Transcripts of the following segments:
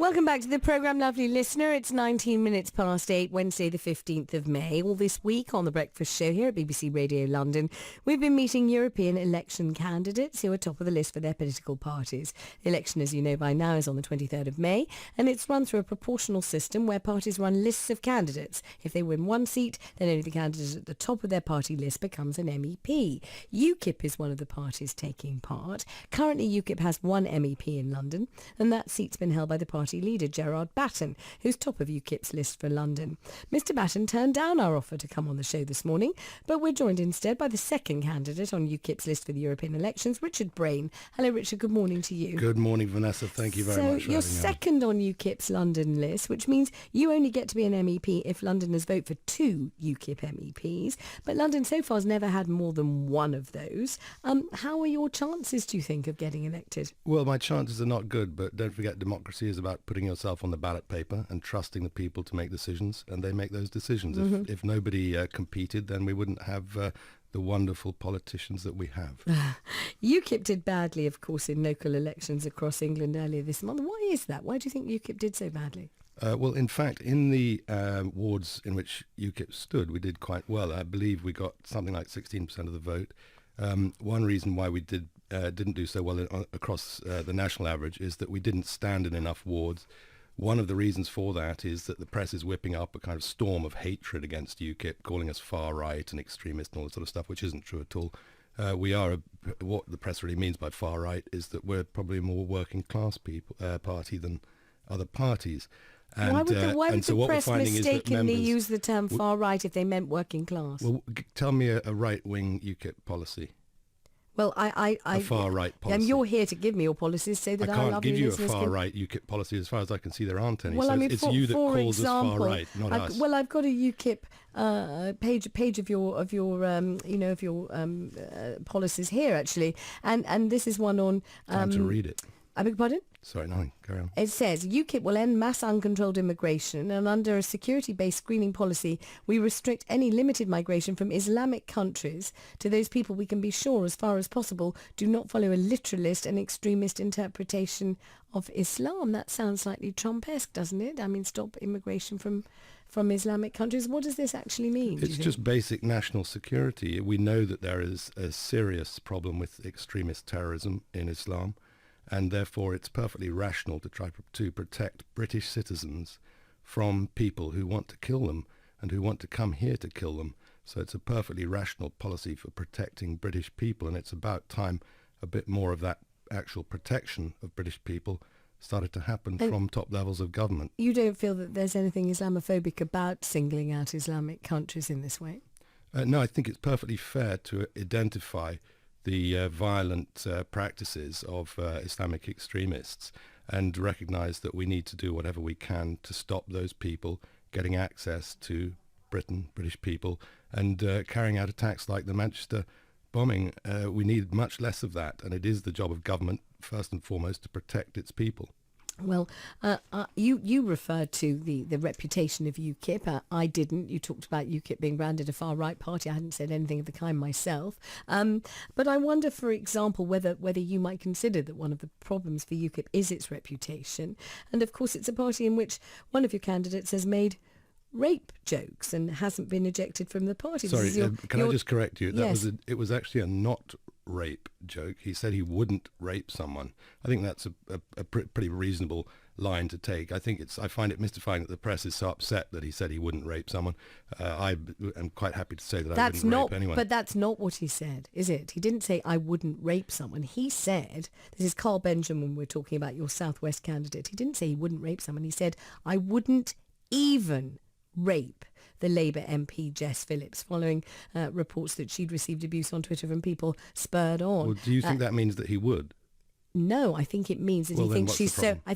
Welcome back to the programme, lovely listener. It's 19 minutes past 8, Wednesday the 15th of May. All this week on The Breakfast Show here at BBC Radio London, we've been meeting European election candidates who are top of the list for their political parties. The election, as you know by now, is on the 23rd of May, and it's run through a proportional system where parties run lists of candidates. If they win one seat, then only the candidate at the top of their party list becomes an MEP. UKIP is one of the parties taking part. Currently, UKIP has one MEP in London, and that seat's been held by the party leader Gerard Batten, who's top of UKIP's list for London. Mr Batten turned down our offer to come on the show this morning, but we're joined instead by the second candidate on UKIP's list for the European elections, Richard Braine. Hello Richard, good morning to you. Good morning Vanessa, thank you very much for you're having me second on UKIP's London list, which means you only get to be an MEP if Londoners vote for two UKIP MEPs, but London so far has never had more than one of those. How are your chances, do you think, of getting elected? Well, my chances are not good, but don't forget democracy is about putting yourself on the ballot paper and trusting the people to make decisions, and they make those decisions. If nobody competed, then we wouldn't have the wonderful politicians that we have. UKIP did badly, of course, in local elections across England earlier this month. Why is that? Why do you think UKIP did so badly? Well, in fact, in the wards in which UKIP stood, we did quite well. I believe we got something like 16% of the vote. One reason why we didn't do so well across the national average is that we didn't stand in enough wards. One of the reasons for that is that the press is whipping up a kind of storm of hatred against UKIP, calling us far right and extremist and all that sort of stuff, which isn't true at all. What the press really means by far right is that we're probably a more working class party than other parties. And, why would the what press we're finding mistakenly is that use the term far right if they meant working class? Well, tell me a right-wing UKIP policy. Well, a far-right policy. And you're here to give me your policies so that I our can't lovely give you a listeners far-right UKIP policy. As far as I can see, there aren't any. Well, So I mean, it's you that calls us example, far-right, not us. Well, I've got a UKIP page of your policies here actually, and this is one on. Time to read it. I beg your pardon? Sorry, no, carry on. It says, UKIP will end mass uncontrolled immigration, and under a security-based screening policy, we restrict any limited migration from Islamic countries to those people we can be sure, as far as possible, do not follow a literalist and extremist interpretation of Islam. That sounds slightly Trump-esque, doesn't it? I mean, stop immigration from Islamic countries. What does this actually mean? It's just basic national security. We know that there is a serious problem with extremist terrorism in Islam, and therefore it's perfectly rational to try to protect British citizens from people who want to kill them and who want to come here to kill them. So it's a perfectly rational policy for protecting British people, and it's about time a bit more of that actual protection of British people started to happen from top levels of government. You don't feel that there's anything Islamophobic about singling out Islamic countries in this way? No, I think it's perfectly fair to identify the violent practices of Islamic extremists and recognise that we need to do whatever we can to stop those people getting access to Britain, British people, and carrying out attacks like the Manchester bombing. We need much less of that, and it is the job of government, first and foremost, to protect its people. Well, you referred to the reputation of UKIP. I didn't. You talked about UKIP being branded a far-right party. I hadn't said anything of the kind myself. But I wonder, for example, whether you might consider that one of the problems for UKIP is its reputation. And, of course, it's a party in which one of your candidates has made rape jokes and hasn't been ejected from the party. Sorry, can I just correct you? Yes. It was actually a not rape joke. He said he wouldn't rape someone. I think that's a pretty reasonable line to take. I find it mystifying that the press is so upset that he said he wouldn't rape someone. I am quite happy to say that I wouldn't rape anyone. But that's not what he said, is it? He didn't say I wouldn't rape someone. He said, this is Carl Benjamin, we're talking about your Southwest candidate. He didn't say he wouldn't rape someone. He said I wouldn't even rape the Labour MP Jess Phillips following reports that she'd received abuse on Twitter from people spurred on. Well, do you think that means that he would? No, I think it means that he thinks she's so. I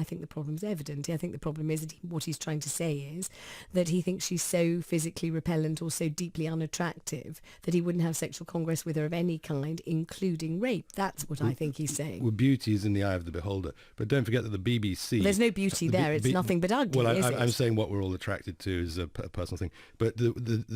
think the problem's evident. I think the problem is that what he's trying to say is that he thinks she's so physically repellent or so deeply unattractive that he wouldn't have sexual congress with her of any kind, including rape. That's what I think he's saying. Well, beauty is in the eye of the beholder. But don't forget that the BBC... There's no beauty there. It's nothing but ugly, Well, is it? I'm saying what we're all attracted to is a personal thing. But the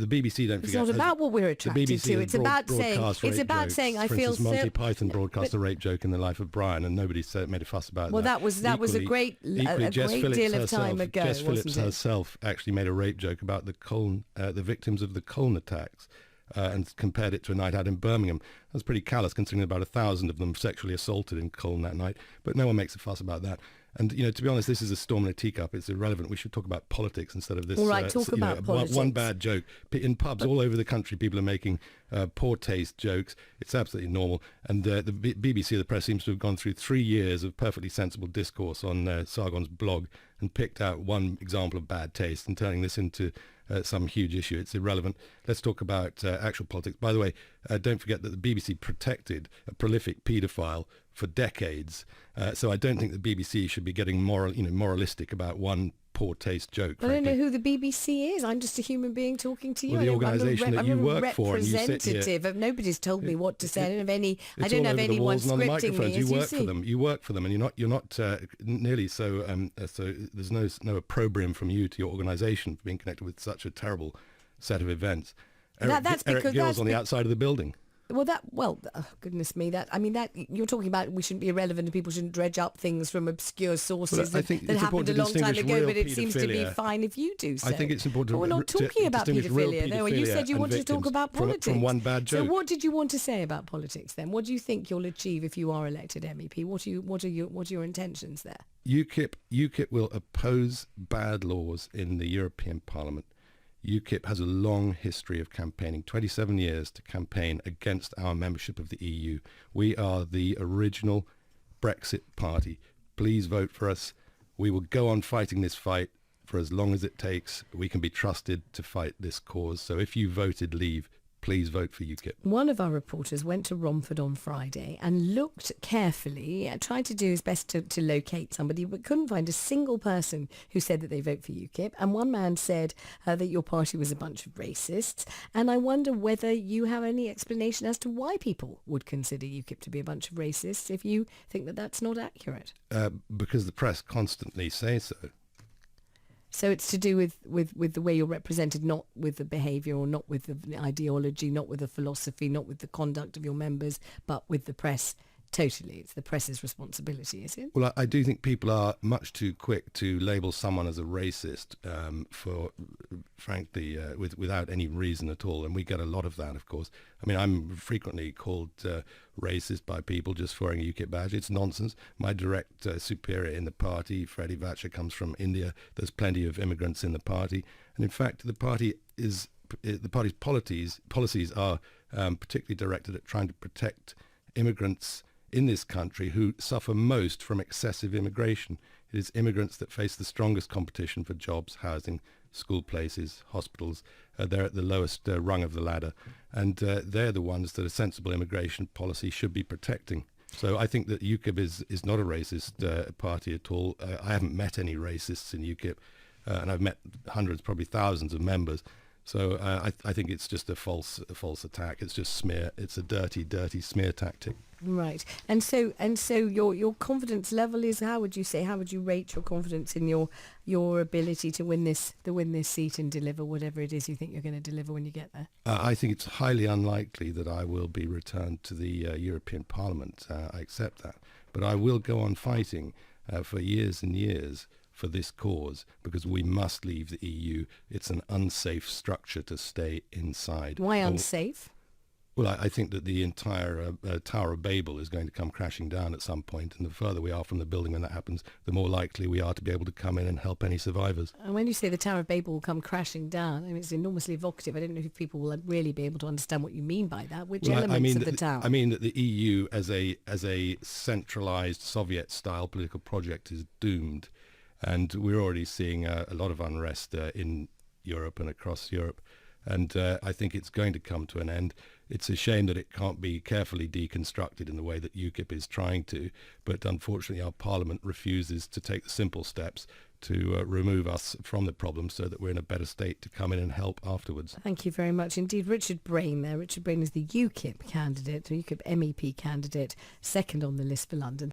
BBC, don't forget... It's not about what we're attracted to. It's about saying I feel so... For instance, Monty Python broadcast a rape joke in the life of Brian, and nobody made a fuss about that. Well, that was a a great deal of time ago, Jess Phillips wasn't it? herself actually made a rape joke about the victims of the Cologne attacks. And compared it to a night out in Birmingham. That was pretty callous, considering about 1,000 of them sexually assaulted in Cologne that night. But no one makes a fuss about that. And, to be honest, this is a storm in a teacup. It's irrelevant. We should talk about politics instead of this. All right, talk about politics. One bad joke. In pubs all over the country, people are making poor taste jokes. It's absolutely normal. And the BBC, the press, seems to have gone through 3 years of perfectly sensible discourse on Sargon's blog and picked out one example of bad taste and turning this into some huge issue. It's irrelevant. Let's talk about actual politics. By the way, don't forget that the BBC protected a prolific paedophile for decades. So I don't think the BBC should be getting moralistic about one poor taste joke. I don't know who the BBC is. I'm just a human being talking to you. Well, the organisation that you work for, and you sit here. Representative. Nobody's told me what to say. I don't have all over the anyone walls and on the scripting microphones. me. You work for them, and you're not nearly so. So there's no opprobrium from you to your organisation for being connected with such a terrible set of events. Eric Gill's on the outside of the building. Goodness me, you're talking about we shouldn't be irrelevant and people shouldn't dredge up things from obscure sources that happened a long time ago, but it seems to be fine if you do so. I think it's important we're not talking about paedophilia. No, you said you wanted to talk about politics. From one bad joke. So what did you want to say about politics then? What do you think you'll achieve if you are elected MEP? What are your intentions there? UKIP will oppose bad laws in the European Parliament. UKIP has a long history of campaigning, 27 years to campaign against our membership of the EU. We are the original Brexit party. Please vote for us. We will go on fighting this fight for as long as it takes. We can be trusted to fight this cause. So if you voted leave, please vote for UKIP. One of our reporters went to Romford on Friday and looked carefully, tried to do his best to locate somebody, but couldn't find a single person who said that they vote for UKIP. And one man said that your party was a bunch of racists. And I wonder whether you have any explanation as to why people would consider UKIP to be a bunch of racists if you think that that's not accurate. Because the press constantly say so. So it's to do with the way you're represented, not with the behaviour or not with the ideology, not with the philosophy, not with the conduct of your members, but with the press. Totally. It's the press's responsibility, is it? Well, I do think people are much too quick to label someone as a racist without any reason at all. And we get a lot of that, of course. I mean, I'm frequently called racist by people just for wearing a UKIP badge. It's nonsense. My direct superior in the party, Freddie Vatcher, comes from India. There's plenty of immigrants in the party. And in fact, the party's policies are particularly directed at trying to protect immigrants in this country who suffer most from excessive immigration. It is immigrants that face the strongest competition for jobs, housing, school places, hospitals. They're at the lowest rung of the ladder, and they're the ones that a sensible immigration policy should be protecting. So I think that UKIP is not a racist party at all. I haven't met any racists in UKIP, and I've met hundreds, probably thousands of members. So I think it's just a false attack. It's just smear. It's a dirty smear tactic. Right. And so your confidence level is, how would you rate your confidence in your ability to win this seat and deliver whatever it is you think you're going to deliver when you get there? I think it's highly unlikely that I will be returned to the European Parliament. I accept that. But I will go on fighting for years and years for this cause, because we must leave the EU. It's an unsafe structure to stay inside. Why unsafe? Well, I think that the entire Tower of Babel is going to come crashing down at some point, and the further we are from the building when that happens, the more likely we are to be able to come in and help any survivors. And when you say the Tower of Babel will come crashing down, I mean, it's enormously evocative. I don't know if people will really be able to understand what you mean by that. Which elements of the tower? I mean that the EU as a centralised Soviet-style political project is doomed. And we're already seeing a lot of unrest in Europe and across Europe. And I think it's going to come to an end. It's a shame that it can't be carefully deconstructed in the way that UKIP is trying to. But unfortunately, our Parliament refuses to take the simple steps to remove us from the problem so that we're in a better state to come in and help afterwards. Thank you very much indeed. Richard Braine there. Richard Braine is the UKIP candidate, the UKIP MEP candidate, second on the list for London.